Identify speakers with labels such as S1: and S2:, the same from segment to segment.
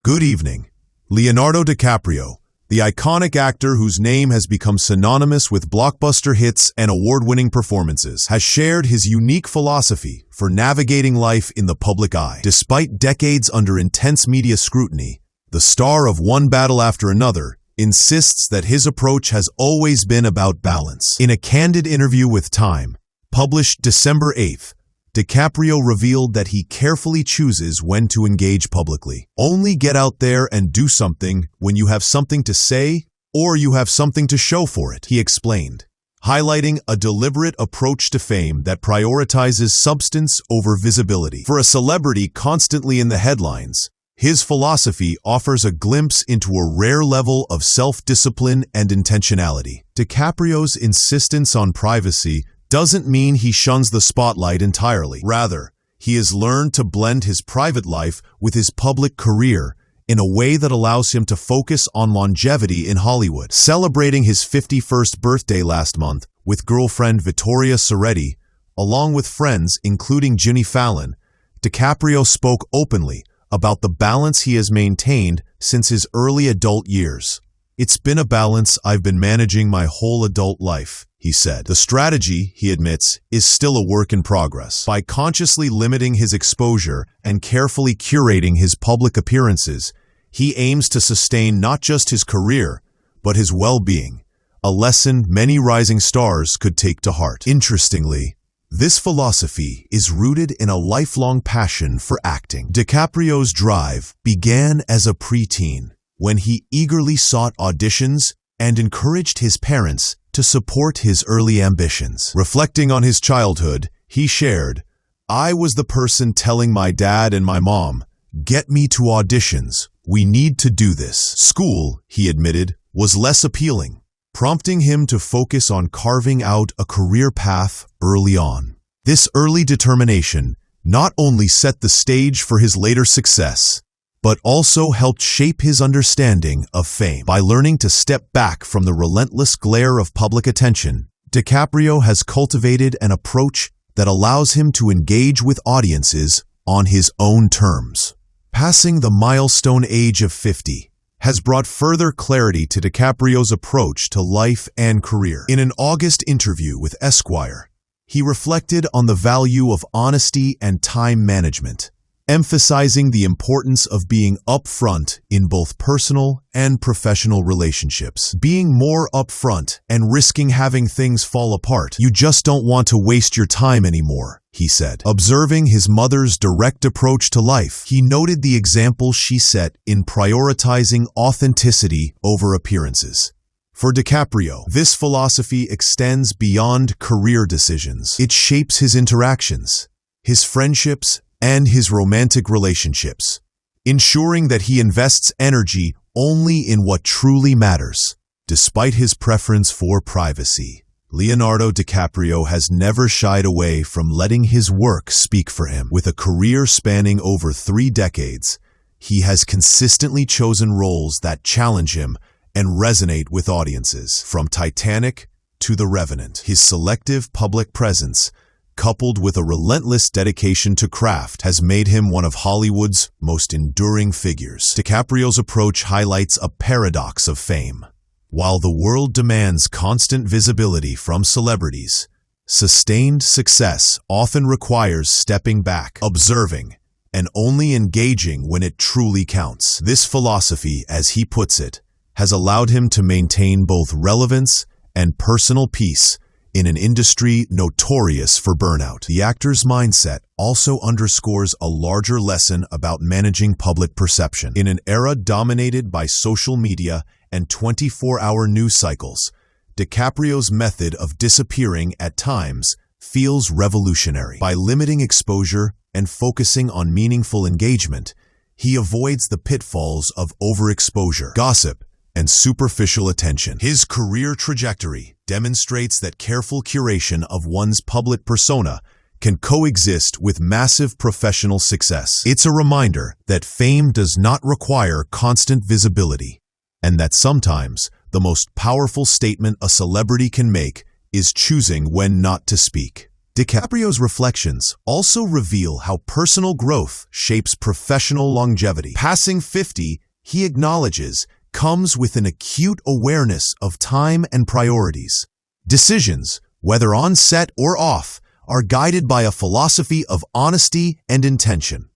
S1: Good evening. Leonardo DiCaprio, the iconic actor whose name has become synonymous with blockbuster hits and award-winning performances, has shared his unique philosophy for navigating life in the public eye. Despite decades under intense media scrutiny, the star of One Battle After Another insists that his approach has always been about balance. In a candid interview with Time, published December 8th, DiCaprio revealed that he carefully chooses when to engage publicly. Only get out there and do something when you have something to say or you have something to show for it, he explained, highlighting a deliberate approach to fame that prioritizes substance over visibility. For a celebrity constantly in the headlines, his philosophy offers a glimpse into a rare level of self-discipline and intentionality. DiCaprio's insistence on privacy doesn't mean he shuns the spotlight entirely. Rather, he has learned to blend his private life with his public career in a way that allows him to focus on longevity in Hollywood. Celebrating his 51st birthday last month with girlfriend Vittoria Soretti, along with friends including Jimmy Fallon, DiCaprio spoke openly about the balance he has maintained since his early adult years. "It's been a balance I've been managing my whole adult life," he said. The strategy, he admits, is still a work in progress. By consciously limiting his exposure and carefully curating his public appearances, he aims to sustain not just his career, but his well-being, a lesson many rising stars could take to heart. Interestingly, this philosophy is rooted in a lifelong passion for acting. DiCaprio's drive began as a preteen, when he eagerly sought auditions and encouraged his parents to support his early ambitions. Reflecting on his childhood, he shared, "I was the person telling my dad and my mom, 'Get me to auditions. We need to do this.'" School, he admitted, was less appealing, prompting him to focus on carving out a career path early on. This early determination not only set the stage for his later success, but also helped shape his understanding of fame. By learning to step back from the relentless glare of public attention, DiCaprio has cultivated an approach that allows him to engage with audiences on his own terms. Passing the milestone age of 50 has brought further clarity to DiCaprio's approach to life and career. In an August interview with Esquire, he reflected on the value of honesty and time management, emphasizing the importance of being upfront in both personal and professional relationships. "Being more upfront and risking having things fall apart. You just don't want to waste your time anymore," he said. Observing his mother's direct approach to life, he noted the example she set in prioritizing authenticity over appearances. For DiCaprio, this philosophy extends beyond career decisions. It shapes his interactions, his friendships, and his romantic relationships, ensuring that he invests energy only in what truly matters. Despite his preference for privacy, Leonardo DiCaprio has never shied away from letting his work speak for him. With a career spanning over 3 decades, he has consistently chosen roles that challenge him and resonate with audiences. From Titanic to The Revenant, his selective public presence, coupled with a relentless dedication to craft, has made him one of Hollywood's most enduring figures. DiCaprio's approach highlights a paradox of fame. While the world demands constant visibility from celebrities, sustained success often requires stepping back, observing, and only engaging when it truly counts. This philosophy, as he puts it, has allowed him to maintain both relevance and personal peace in an industry notorious for burnout. The actor's mindset also underscores a larger lesson about managing public perception. In an era dominated by social media and 24-hour news cycles, DiCaprio's method of disappearing at times feels revolutionary. By limiting exposure and focusing on meaningful engagement, he avoids the pitfalls of overexposure, gossip, and superficial attention. His career trajectory demonstrates that careful curation of one's public persona can coexist with massive professional success. It's a reminder that fame does not require constant visibility, and that sometimes the most powerful statement a celebrity can make is choosing when not to speak. DiCaprio's reflections also reveal how personal growth shapes professional longevity. Passing 50, he acknowledges, comes with an acute awareness of time and priorities. Decisions, whether on set or off, are guided by a philosophy of honesty and intention.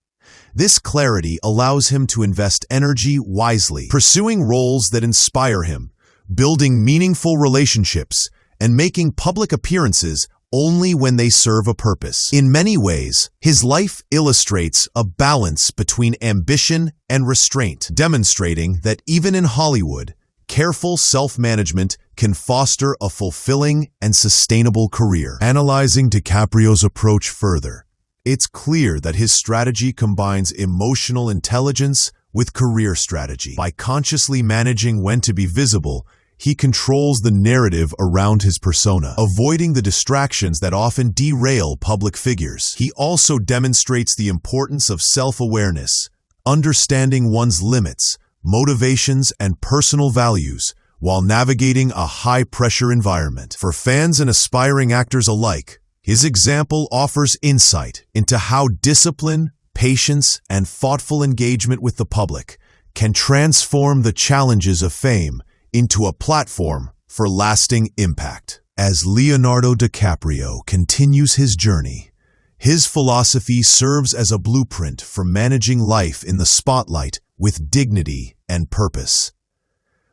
S1: This clarity allows him to invest energy wisely, pursuing roles that inspire him, building meaningful relationships, and making public appearances only when they serve a purpose. In many ways, his life illustrates a balance between ambition and restraint, demonstrating that even in Hollywood, careful self-management can foster a fulfilling and sustainable career. Analyzing DiCaprio's approach further, it's clear that his strategy combines emotional intelligence with career strategy. By consciously managing when to be visible, he controls the narrative around his persona, avoiding the distractions that often derail public figures. He also demonstrates the importance of self-awareness, understanding one's limits, motivations, and personal values while navigating a high-pressure environment. For fans and aspiring actors alike, his example offers insight into how discipline, patience, and thoughtful engagement with the public can transform the challenges of fame into a platform for lasting impact. As Leonardo DiCaprio continues his journey, his philosophy serves as a blueprint for managing life in the spotlight with dignity and purpose.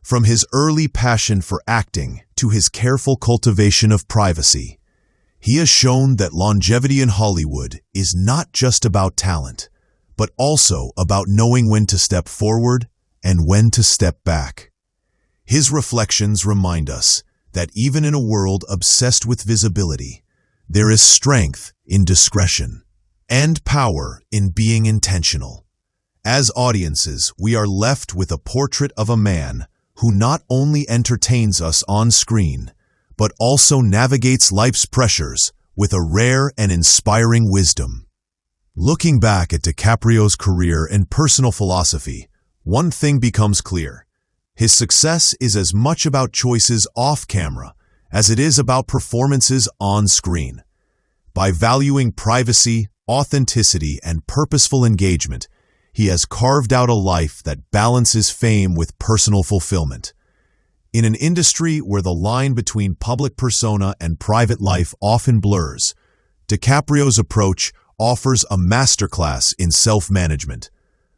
S1: From his early passion for acting to his careful cultivation of privacy, he has shown that longevity in Hollywood is not just about talent, but also about knowing when to step forward and when to step back. His reflections remind us that even in a world obsessed with visibility, there is strength in discretion and power in being intentional. As audiences, we are left with a portrait of a man who not only entertains us on screen, but also navigates life's pressures with a rare and inspiring wisdom. Looking back at DiCaprio's career and personal philosophy, one thing becomes clear. His success is as much about choices off-camera as it is about performances on screen. By valuing privacy, authenticity, and purposeful engagement, he has carved out a life that balances fame with personal fulfillment. In an industry where the line between public persona and private life often blurs, DiCaprio's approach offers a masterclass in self-management.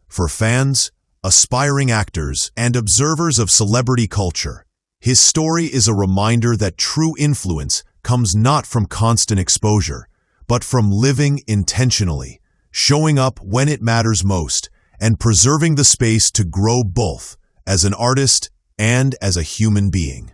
S1: For fans, aspiring actors, and observers of celebrity culture, his story is a reminder that true influence comes not from constant exposure, but from living intentionally, showing up when it matters most, and preserving the space to grow both as an artist and as a human being.